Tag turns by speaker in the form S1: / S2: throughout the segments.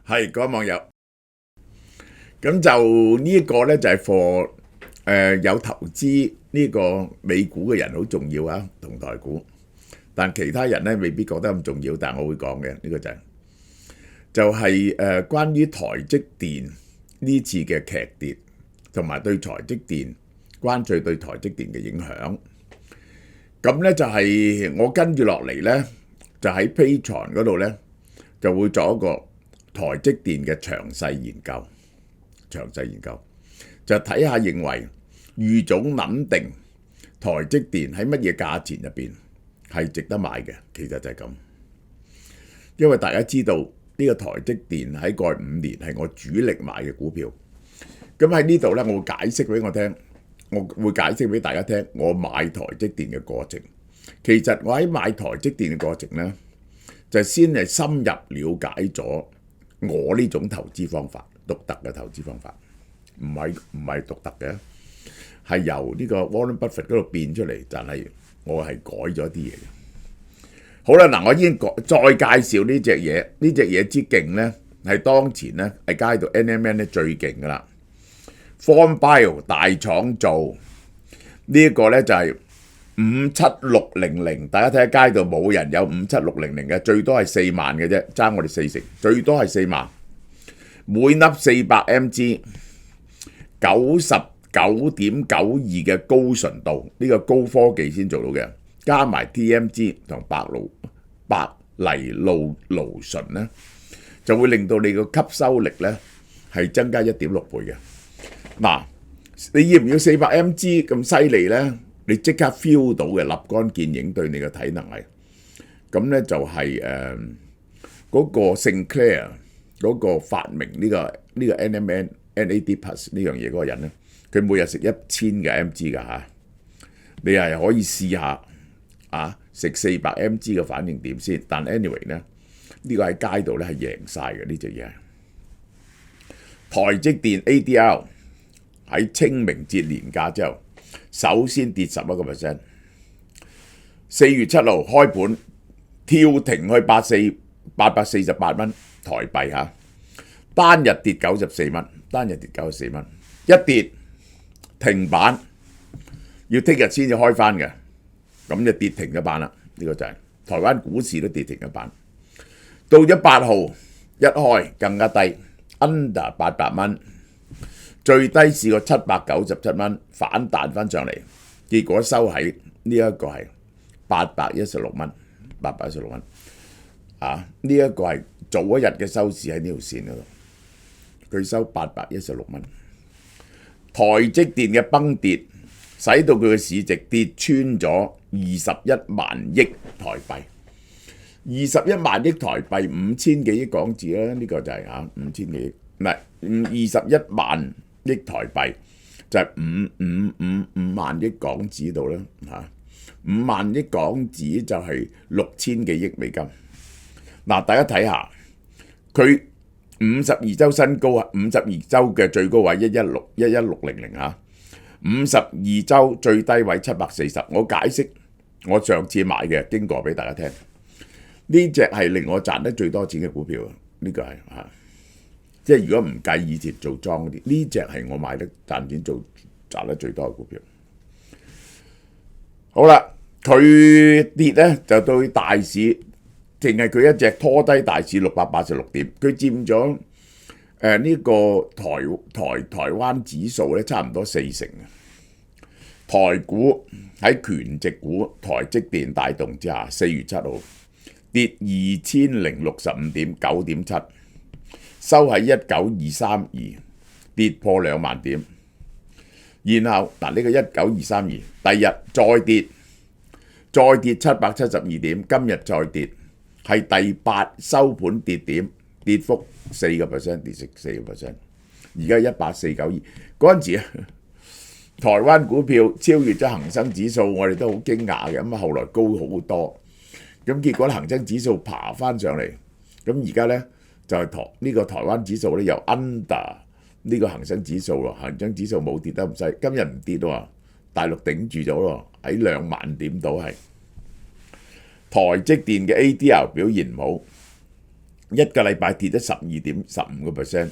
S1: 係各位網友，咁就呢一個咧就係 for 有投資呢個美股嘅人好重要啊，同台股。但其他人咧未必覺得咁重要，但我會講嘅呢個就係關於台積電呢次嘅劇跌，同埋對台積電關稅對台積電嘅影響。咁咧就係我跟住落嚟咧，就喺 Patreon 嗰度咧就會做一個台積電嘅詳細研究，就睇下認為預總諗定台積電喺乜嘢價錢入邊係值得買嘅，其實就係咁。因為大家知道呢個台積電喺過去5年係我主力買嘅股票，咁喺呢度咧我會解釋俾大家聽，我買台積電嘅過程。其實我喺買台積電嘅過程咧，就先係深入了解咗我呢種投資方法，獨特嘅投資方法，唔係獨特嘅，係由呢個 Warren Buffett 嗰度變出嚟，但係我係改咗啲嘢。好啦，嗱，我已經再介紹呢隻嘢，呢隻嘢之勁咧，係當前咧係街度 NMN 咧最勁噶啦。Form Bio 大廠做呢一個咧就係57600，大家睇下街度冇人有57600嘅，最多係4萬嘅啫，爭我哋40，最多係4萬。每粒400mg， 99.92嘅高純度，呢個高科技先做到嘅，加埋 TMG 同白藜蘆醇咧，就會令到你個吸收力咧係增加1.6倍嘅。嗱，你要唔要400mg 咁犀利咧？你即刻 feel 到嘅，立竿見影對你嘅體能係。咁咧就係嗰個 Sinclair 嗰個發明呢個 NMN NAD+ 呢樣嘢嗰個人咧，佢每日食1000嘅 mg 㗎嚇，你係可以試下啊，食400mg 嘅反應點先。但 anyway 咧，呢個喺街度咧係贏晒嘅呢隻嘢。台積電 ADR 喺清明節年假之後，首先跌11%。4月7號開盤跳停去848蚊台幣嚇，單日跌94蚊，一跌停板，要聽日先至開翻嘅，咁就跌停咗板啦。呢個就係台灣股市都跌停咗板。到咗8號一開更加低 ，under 800蚊，最低試過797蚊，反彈翻上嚟，結果收喺呢一個係816蚊啊！呢一個係早一日嘅收市喺呢條線嗰度，佢收816蚊。台積電嘅崩跌，使到佢嘅市值跌穿咗21萬億台幣。21萬億台幣5000幾億港紙啦，呢個就係5000幾億，唔係21萬億台幣就係5萬億港紙度啦嚇，5萬億港紙就係6000幾億美金。嗱，大家睇下佢52周新高啊，52周嘅最高位11600嚇，52周最低位740。我解釋我上次買嘅經過俾大家聽，呢隻係令我賺得最多錢嘅股票，呢個係嚇。即係如果唔計以前做莊嗰啲，呢隻係我買得賺錢賺得最多嘅股票。好啦，佢跌咧就對大市，淨係佢一隻拖低大市686點，佢佔咗呢個台灣指數咧差唔多40%。台股喺權值股台積電帶動之下，4月7號跌2065點9.7%。收喺19232，跌破2萬點。然後嗱，呢個19232，第二日再跌772點，今日再跌，係第8收盤跌點，跌幅4%，跌息4%。而家18492，嗰陣時台灣股票超越咗恒生指數，我哋都好驚訝嘅。咁後來高好多，咁結果恒生指數爬翻上嚟，咁而家咧。就係呢個台灣指數咧，又 under 呢個恒生指數咯，恒生指數冇跌得咁細，今日唔跌喎，大陸頂住咗咯，喺2萬點度係。台積電嘅 ADR 表現唔好，一個禮拜跌咗12.15%，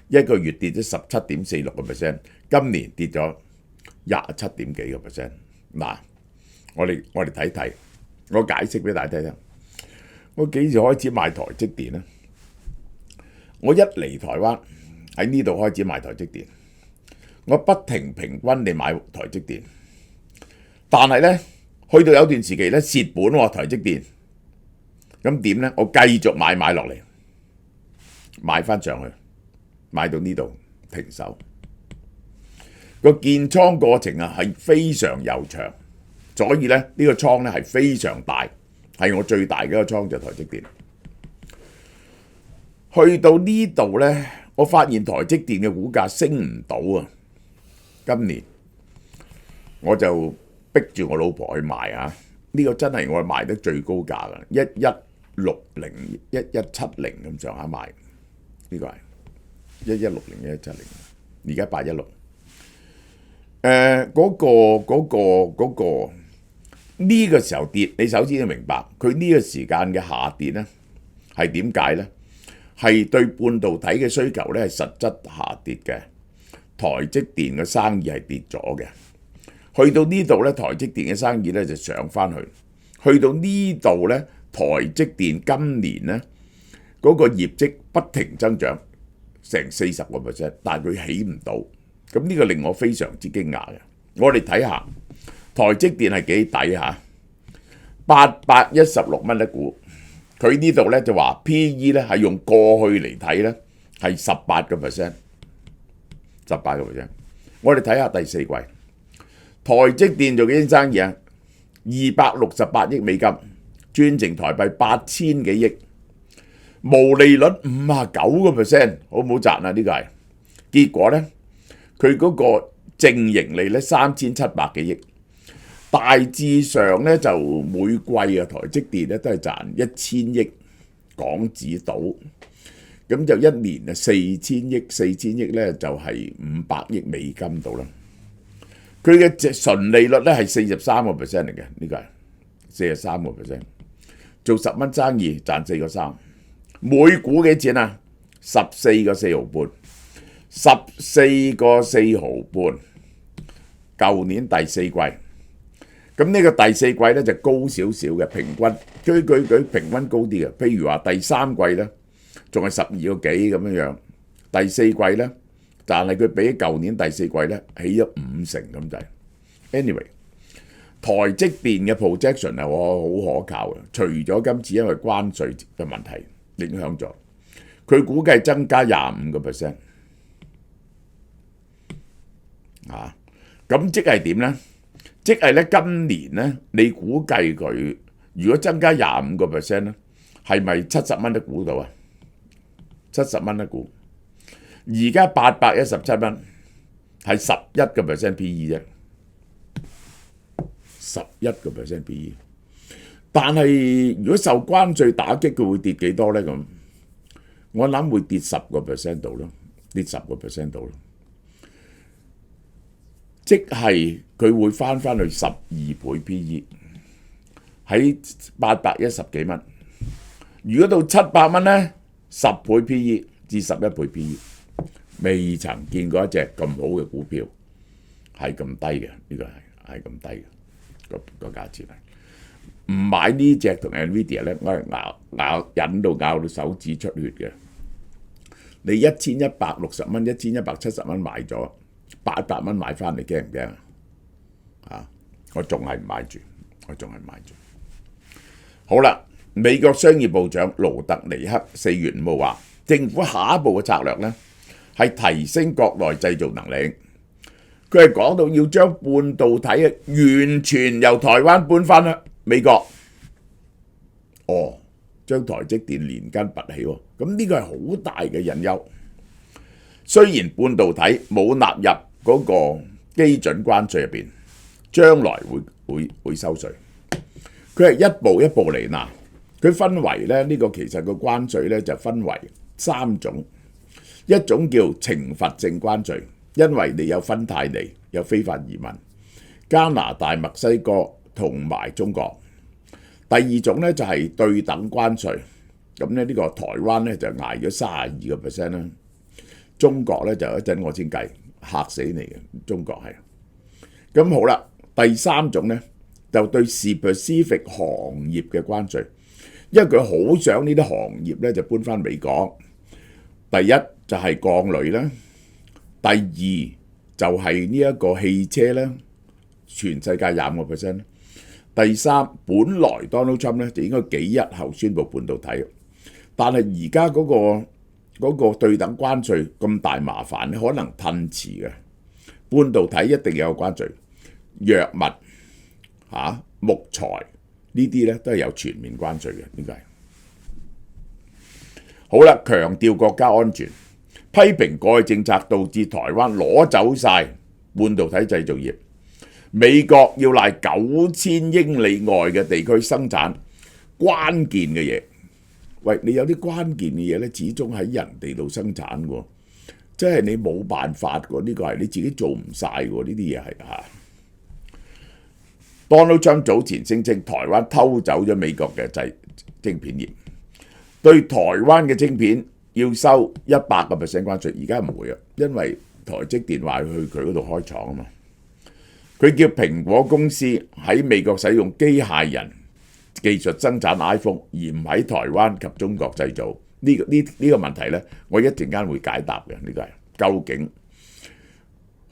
S1: 一個月跌咗17.46%，今年跌咗27點幾個 percent。嗱，我哋睇睇，我解釋俾大家聽。我幾時開始買台積電呢？我一嚟台灣喺呢度開始買台積電，我不停平均地買台積電，但係呢，去到有段時期呢，蝕本喎台積電，咁點呢？我繼續買落嚟，買翻上去，買到呢度停手。個建倉過程啊係非常悠長，所以咧呢個倉咧係非常大，係我最大嘅一個倉就台積電。去到呢度咧，我發現台積電嘅股價升唔到啊！今年我就逼住我老婆去買啊！呢個真係我賣得最高價㗎，1160、1170咁上下賣，呢個係1160、1170，而家816。呢個時候跌，你首先要明白佢呢個時間嘅下跌呢係點解呢？係對半導體嘅需求呢係實質下跌嘅，台積電嘅生意係跌咗嘅。去到呢度呢，台積電嘅生意呢就上翻去。去到呢度呢，台積電今年呢嗰個業績不停增長成40%，但係佢起唔到。咁呢個令我非常之驚訝嘅。我哋睇下台積電係幾抵嚇，816蚊一股。佢呢度咧就話 P/E 咧係用過去嚟睇咧係18%，18%。我哋睇下第四季，台積電做幾多生意啊？268億美金，轉成台幣8000幾億，毛利率59%，好唔好賺啊？呢個係結果咧。佢嗰個淨盈利咧3700幾億，大致上咧就每季啊台積電咧都係賺1000億港紙到，咁就一年啊4000億咧就係500億美金到啦。佢嘅純利率咧係43% 嚟嘅，呢個係43%，做10蚊生意賺4個3，每股幾錢啊？14個4毫半。14個4毫半，舊年第四季，咁呢個第四季咧就高少少嘅，平均佢平均高啲嘅。譬如話第三季咧，仲係12個幾咁樣，第四季咧，但係佢比舊年第四季咧起咗50%咁滯。Anyway， 台積電嘅 projection 係我好可靠嘅，除咗今次因為關稅嘅問題影響咗，佢估計增加25%。咁即係點呢？即係咧今年咧，你估計佢如果增加25%咧，係咪70蚊一股到啊？70蚊一股，而家817蚊，係11% P/E 啫，11% P/E。但係如果受關稅打擊，佢會跌幾多咧？咁我諗會跌10% 度咯，跌10% 度咯。即係佢會翻去12倍 P/E， 喺810幾蚊。如果到700蚊咧，10倍 P/E 至11倍 P/E， 未曾見過一隻咁好嘅股票係咁低嘅，呢個係咁低嘅個價錢係。唔買呢隻同 NVIDIA 咧，我係忍到咬到手指出血嘅。你1160蚊、1170蚊買咗。800蚊買翻嚟驚唔驚啊？我仲係唔買住，好啦，美國商業部長盧特尼克4月5號話，政府下一步嘅策略呢係提升國內製造能力。佢係講到要將半導體完全由台灣搬翻去美國。將台積電連根拔起喎，咁呢個係好大嘅隱憂。雖然半導體冇納入嗰個基準關稅入邊，將來會收稅。佢係一步一步嚟嗱，佢分為咧呢個其實個關稅咧就分為3種，一種叫懲罰性關稅，因為你有芬太尼、有非法移民、加拿大、墨西哥同埋中國。第二種咧就係對等關稅，咁咧呢個台灣咧就捱咗32%啦，中國咧就一陣我先計，嚇死你嘅，中國係。咁好啦，第三種咧就對 specific 行業嘅關稅，因為佢好想呢啲行業咧就搬翻美國。第一就係鋼鋁啦，第二就係呢一個汽車啦，全世界25%。第三，本來 Donald Trump 咧就應該幾日後宣布半導體，但係而家嗰個對等關稅咁大麻煩咧，可能褪遲嘅。半導體一定有關稅，藥物木材呢啲咧都係有全面關稅嘅，呢個係。好啦，強調國家安全，批評過去政策導致台灣攞走晒半導體製造業，美國要賴9000英里外嘅地區生產關鍵嘅嘢。喂，你有啲關鍵嘅嘢咧，始終喺人哋度生產喎，即係你冇辦法喎，呢個係你自己做唔晒喎，呢啲嘢係嚇。Donald Trump 早前聲稱台灣偷走咗美國嘅晶片業，對台灣嘅晶片要收100% 關稅，而家唔會啊，因為台積電話去佢嗰度開廠啊嘛。佢叫蘋果公司喺美國使用機械人技術生產 iPhone， 而唔喺台灣及中國製造。呢個問題呢，我一陣間會解答嘅。呢個係究竟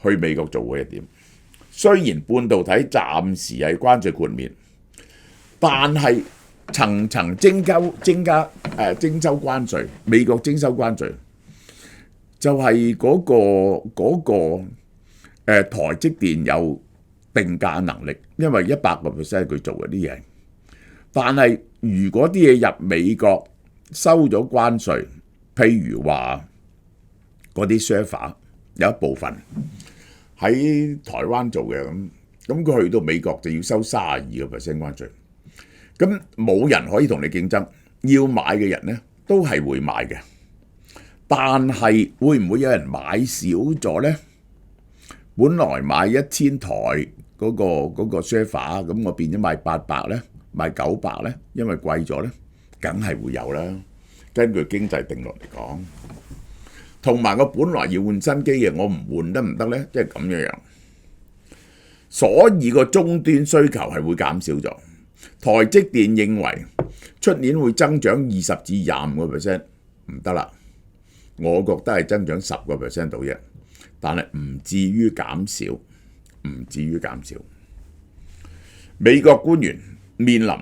S1: 去美國做嘅一點。雖然半導體暫時係關稅豁免，但係層層徵收關稅，美國徵收關稅就係嗰個台積電有定價能力，因為100% 佢做嘅啲嘢。但係如果啲嘢入美國收咗關稅，譬如話嗰啲 server 有一部分喺台灣做嘅，咁佢去到美國就要收32% 關稅，咁冇人可以同你競爭，要買嘅人呢都係會買嘅，但係會唔會有人買少咗呢？本來買1000台嗰個 server， 咁我變咗賣800呢，賣900呢，因為貴咗呢，梗係會有啦。根據經濟定律嚟講。同埋我本來要換新機嘅，我唔換得唔得呢？即係咁樣，所以個終端需求係會減少咗。台積電認為出年會增長20至25%，唔得啦。我覺得係增長10% 到啫，但係唔至於減少，唔至於減少。美國官員面臨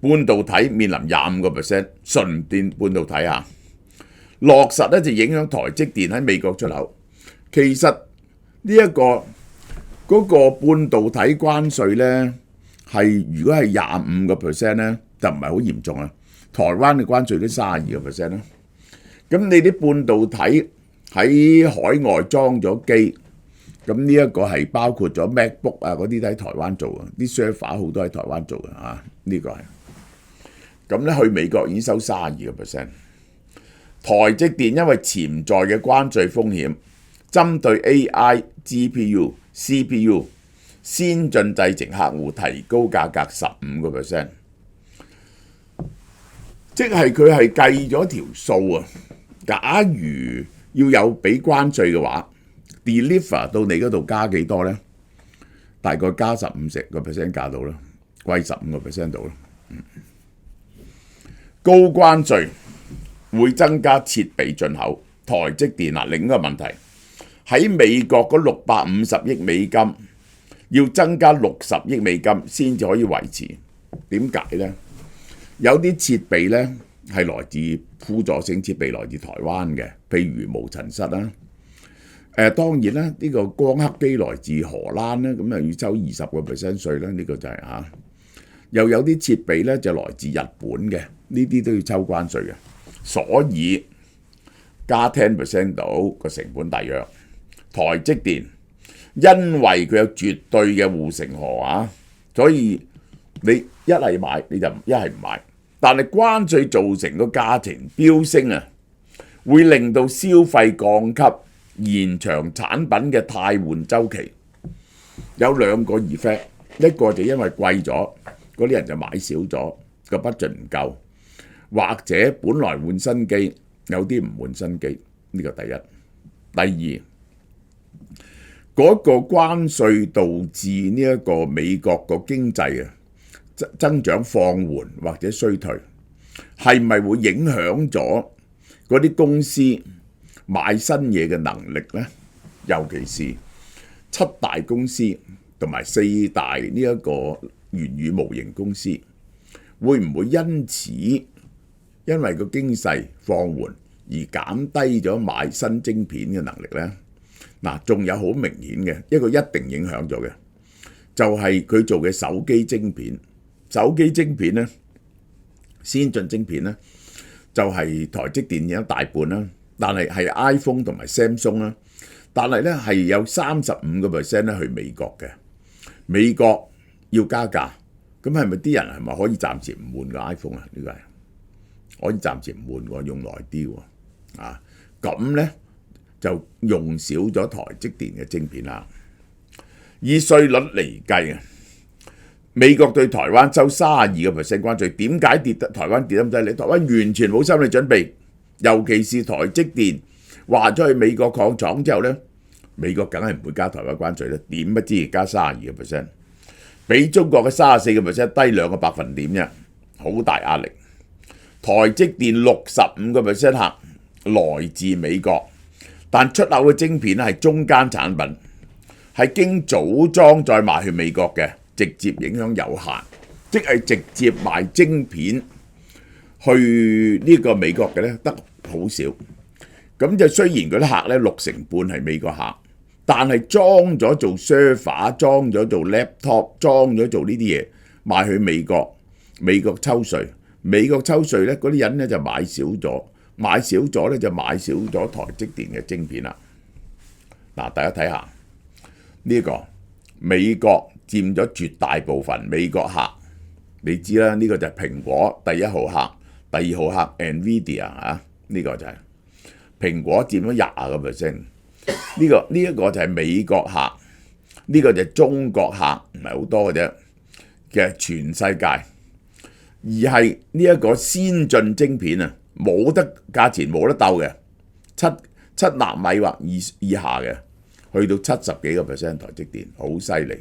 S1: 半導體面臨25%純電半導體啊！落實咧就影響台積電喺美國出口。其實呢嗰個半導體關稅咧係如果係25% 咧就唔係好嚴重啊。台灣嘅關稅都32% 啦。咁你啲半導體喺海外裝咗機，咁呢一個係包括咗 MacBook 啊嗰啲都喺台灣做啊，啲 server 好多喺台灣做嘅啊，呢個係。咁咧去美國已經收32%。台積電因為潛在嘅關稅風險，針對 AI、GPU、CPU 先進製程客戶提高價格15%，即係佢係計咗條數啊！假如要有俾關稅嘅話 ，deliver 到你嗰度加幾多呢？大概加15%價到啦，貴15% 到啦。高關稅會增加設備進口，台積電另一個問題喺美國嗰650億美金要增加60億美金先至可以維持。點解呢？有啲設備呢係來自輔助性設備，來自台灣嘅，譬如無塵室啦。當然啦，呢個光刻機來自荷蘭啦，咁又要收20% 稅啦。呢個就係嚇。又有啲設備呢就來自日本嘅，呢啲都要抽關稅嘅。所以加10% 到個成本大約。台積電因為佢有絕對嘅護城河啊，所以你一係買你就一係唔買。但係關稅造成個價錢飆升啊，會令到消費降級，延長產品嘅汰換週期。有兩個 effect， 一個就因為貴咗，嗰啲人就買少咗，個budget唔夠。或者本來換新機，有啲唔換新機，呢個第一。第二，嗰個關稅導致呢一個美國個經濟增長放緩或者衰退，係咪會影響咗嗰啲公司買新嘢嘅能力呢？尤其是7大公司同埋4大呢一個元宇模型公司，會唔會因此因為個經濟放緩而減低咗買新晶片嘅能力呢？嗱，仲有好明顯嘅一個一定影響咗嘅，就係佢做嘅手機晶片。手機晶片呢，先進晶片呢，就係台積電有一大半啦，但係 iPhone 同埋 Samsung 啦，但係咧係有35% 咧去美國嘅。美國要加價，咁係咪啲人係咪可以暫時唔換個 iPhone 啊？呢個係可以暫時唔換喎，用耐啲喎。啊，咁咧就用少咗台積電嘅晶片啦。以稅率嚟計啊，美國對台灣收32% 關稅，點解台灣跌得咁犀利？台灣完全冇心理準備，尤其是台積電話咗去美國擴廠之後咧，美國梗係唔會加台灣關稅啦，點不知而加32%，比中國嘅34% 低2個百分點啫，好大壓力。台積電65% 客來自美國，但出口嘅晶片係中間產品，係經組裝再賣去美國嘅。直接影響有限，即係直接賣晶片去呢個美國嘅咧，得好少。咁就雖然嗰啲客咧60%係美國客，但係裝咗做 server、裝咗做 laptop、裝咗做呢啲嘢賣去美國，美國抽稅，美國抽稅咧，嗰啲人咧就買少咗，買少咗咧就買少咗台積電嘅晶片啦。嗱，大家睇下呢個美國佔咗絕大部分美國客，你知啦，呢個就係蘋果第1號客，第2號客 NVIDIA 啊，呢個就係蘋果佔咗20%，呢一個就係美國客，呢個就係中國客，唔係好多嘅啫，嘅全世界，而係呢一個先進晶片啊，冇得價錢冇得鬥嘅，七納米或以下嘅，去到70幾個%，台積電好犀利。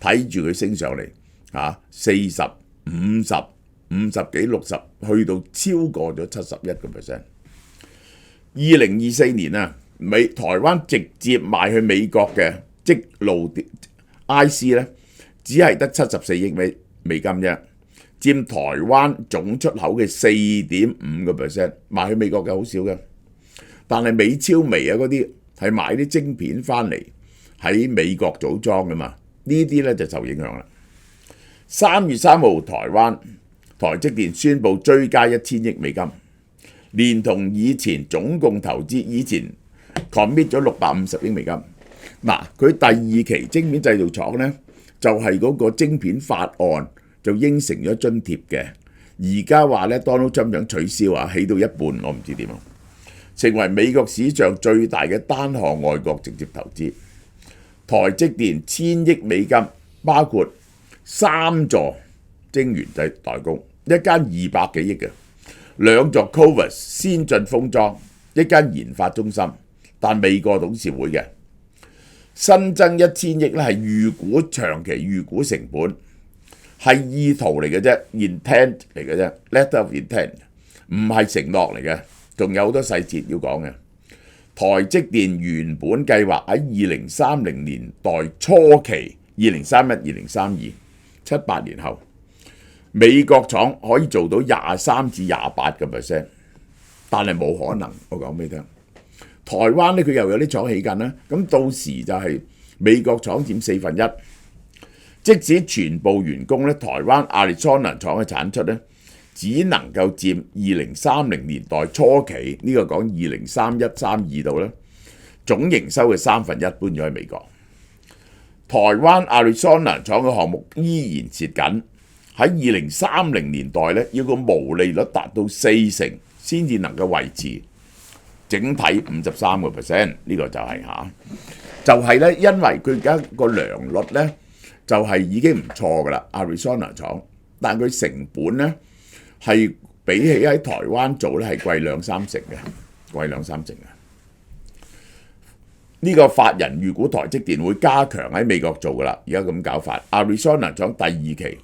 S1: 睇住佢升上嚟，40、50、50幾、60，去到超過咗71%。2024年啊，台灣直接賣去美國嘅積路 IC 咧，只係得74億美金啫，佔台灣總出口嘅4.5%，賣去美國嘅好少嘅。但係美超微啊嗰啲係買啲晶片翻嚟喺美國組裝噶嘛。呢啲咧就受影響啦。3月3號，台積電宣布追加1000億美金，連同以前總共投資，以前 commit 咗650億美金。嗱，佢第2期晶片製造廠咧，就係嗰個晶片法案就應承咗津貼嘅。而家話咧 Donald Trump 想取消啊，起到一半，我唔知點啊，成為美國史上最大嘅單項外國直接投資。台積電1000億美金，包括3座晶圓製代工，一間200幾億嘅，2座 CoWoS 先進封裝，一間研發中心，但未過董事會嘅。新增1000億咧係預估長期預估成本，係意圖嚟嘅啫 ，intent 嚟嘅啫 ，letter of intent， 唔係承諾嚟嘅，仲有好多細節要講嘅。台積電原本計劃喺2030年代初期，2031、2032、7-8年後，美國廠可以做到23至28%，但係冇可能。我講俾你聽，台灣咧佢又有啲廠起緊啦，咁到時就係美國廠佔1/4，即使全部完工咧，台灣亞利桑那廠嘅產出咧，只能夠佔2030年代初期呢個講2031、32度咧，總營收嘅1/3搬咗去美國。台灣亞利桑那廠嘅項目依然蝕緊，喺2030年代咧要個毛利率達到40%先至能夠維持整體53%，呢個就係就係咧，因為佢而家個良率咧就係已經唔錯噶啦，亞利桑那廠，但佢成本咧係比起喺台灣做咧係貴兩三成嘅，貴兩三成嘅。呢個法人預估台積電會加強喺美國做噶啦，而家咁搞法。Arizona 廠第二期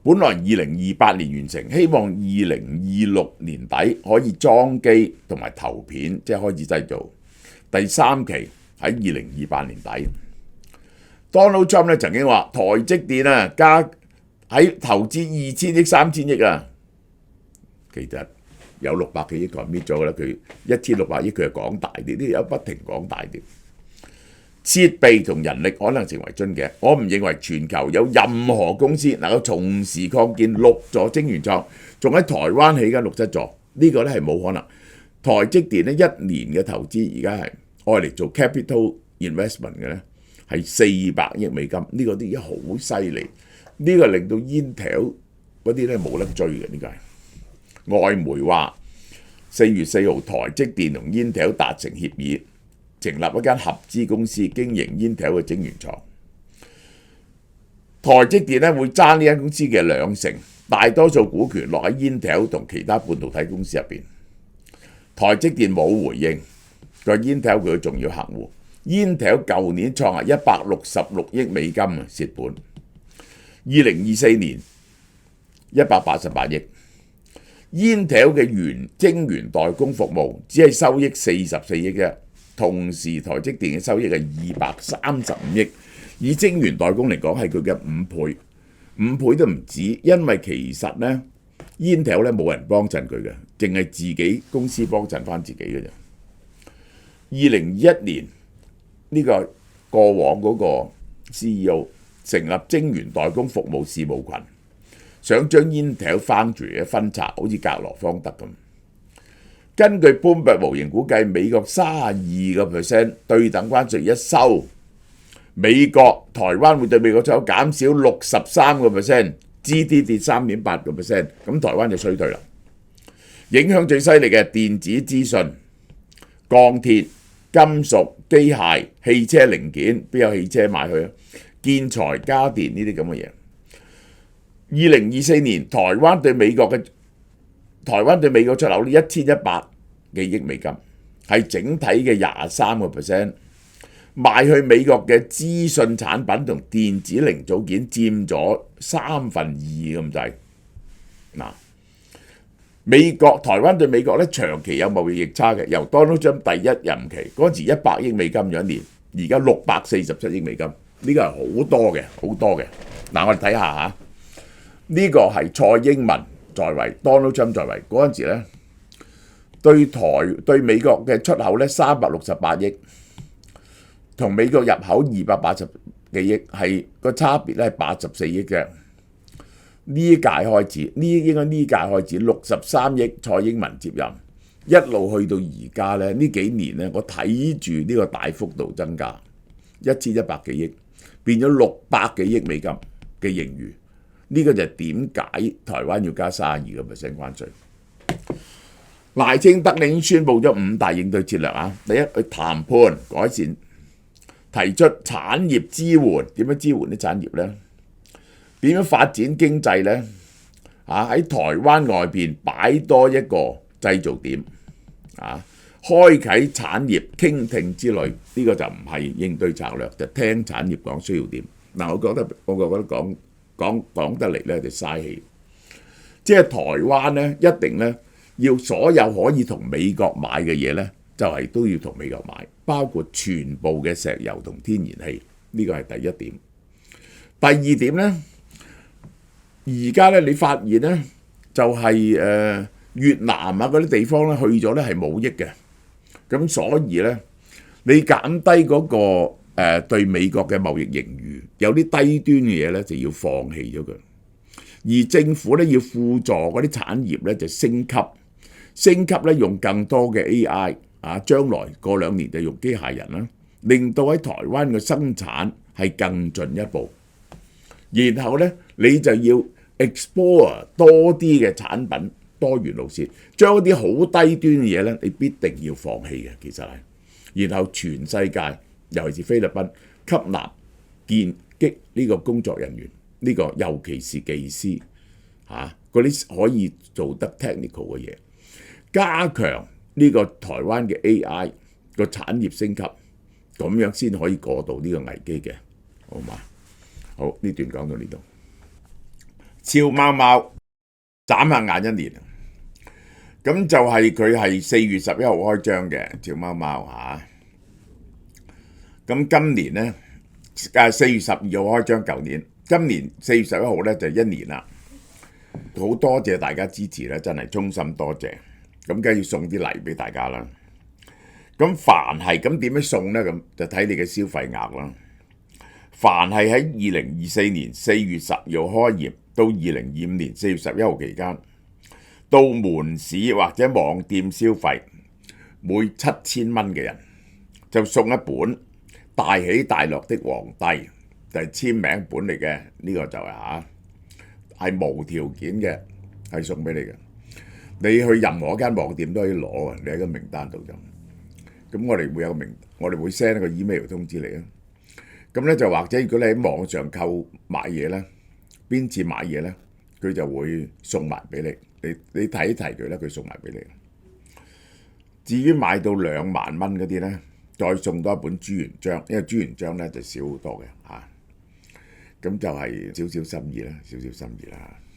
S1: 本來2028年完成，希望2026年底可以裝機同埋投片，即係開始製造。第三期喺2028年底。Donald Trump 咧曾經話台積電啊加喺投資2000億3000億啊，其實有600幾億台搣咗啦，佢1600億佢係講大啲，呢有不停講大啲。設備同人力可能成為樽頸，我唔認為全球有任何公司能夠同時擴建6座晶圓廠，仲喺台灣起緊6、7座，呢個咧係冇可能。台積電咧1年嘅投資而家係愛嚟做 capital investment 嘅咧係400億美金，呢個都已經好犀利，呢個令到 Intel 嗰啲咧冇得追嘅，呢個係外媒話4月4號台積電同 Intel 達成協議，成立一間合資公司經營 Intel 嘅晶圓廠。台積電咧會揸呢間公司嘅20%，大多數股權落喺 Intel 同其他半導體公司入邊。台積電冇回應，佢話 Intel 佢嘅重要客戶。Intel 舊年創下166億美金啊，蝕本。2024年188億。Intel 嘅晶圓代工服務只係收益44億啫，同時台積電嘅收益係235億，以晶圓代工嚟講係佢嘅5倍，5倍都唔止，因為其實咧 Intel 咧冇人幫襯佢嘅，淨係自己公司幫襯翻自己嘅啫。2021年呢個過往嗰個 CEO 成立晶圓代工服務事務群，想將 Intel Foundry 嘅分拆，好似格羅方德咁。根據 Bloomberg 模型估計，美國32% 對等關稅一收，美國台灣會對美國出口減少63%，GDP 跌3.8%，咁台灣就衰退啦。影響最犀利嘅電子資訊、鋼鐵、金屬、機械、汽車零件，邊有汽車買去啊？建材、家電呢啲咁嘅嘢。2024年台灣對美國出口呢1100幾億美金，係整體嘅23%，賣去美國嘅資訊產品同電子零組件佔咗2/3咁滯。嗱，台灣對美國咧長期有貿易逆差嘅，由 Donald Trump 第一任期嗰陣時100億美金咗一年，而家647億美金，呢個係好多嘅，好多嘅。嗱，我哋睇下嚇，呢個係蔡英文在位 ，Donald Trump 在位嗰陣時咧，對美國嘅出口咧368億，同美國入口280幾億，係個差別咧係84億嘅。呢屆開始63億，蔡英文接任，一路去到而家咧，呢幾年咧，我睇住呢個大幅度增加，1100幾億變咗600幾億美金嘅盈餘，呢個就係點解台灣要加32%關稅。賴清德已經宣布咗5大應對策略啊！第一，去談判改善，提出產業支援，點樣支援啲產業呢？點樣發展經濟呢？喺台灣外邊擺多一個製造點，開啟產業傾聽之旅，呢個就唔係應對策略，就聽產業講需要點。嗱，我覺得講得嚟咧就嘥氣，即係台灣咧一定咧要所有可以同美國買嘅嘢咧，就係都要同美國買，包括全部嘅石油同天然氣，呢個係第一點。第二點咧。而家咧，你發現咧，就係越南啊嗰啲地方咧，去咗咧係冇益嘅。咁所以咧，你減低嗰個對美國嘅貿易盈餘，有啲低端嘅嘢咧就要放棄咗佢。而政府咧要輔助嗰啲產業咧就升級咧用更多嘅 AI 將來過2年就用機械人啦，令到喺台灣嘅生產係更進一步。然後咧，你就要explore 多啲嘅產品，多元路線，將啲好低端嘅嘢咧，你必定要放棄嘅，其實係。然後全世界，尤其是菲律賓，吸納建擊呢個工作人員，呢個尤其是技師，嗰啲可以做得 technical 嘅嘢，加強呢個台灣嘅 AI 個產業升級，咁樣先可以過渡呢個危機嘅，好嘛？好，呢段講到呢度。超貓貓眨下眼1年，咁就係佢係4月11號開張嘅超貓貓咁今年呢，4月12號開張，舊年今年4月11號呢就1年啦。好多謝大家支持咧，真係衷心多謝。咁梗係要送啲禮俾大家啦。咁凡係咁點樣送呢？咁就睇你嘅消費額啦。凡係喺2024年4月12號開業到2025年4月11號期間，到門市或者網店消費每7000蚊嘅人，就送一本大起大落的皇帝，就係簽名本嚟嘅。呢個就係無條件嘅，係送俾你嘅。你去任何一間網店都可以攞啊！你喺個名單度就，咁我哋會有我哋會 send 一個 email 通知你啊。咁咧就或者如果你喺網上購買嘢咧，邊次買嘢咧，佢就會送埋俾你。你睇一睇佢咧，佢送埋俾你。至於買到2萬蚊嗰啲咧，再送多一本朱元璋，因為朱元璋咧就少好多嘅咁就係少少心意啦，少少心意啦。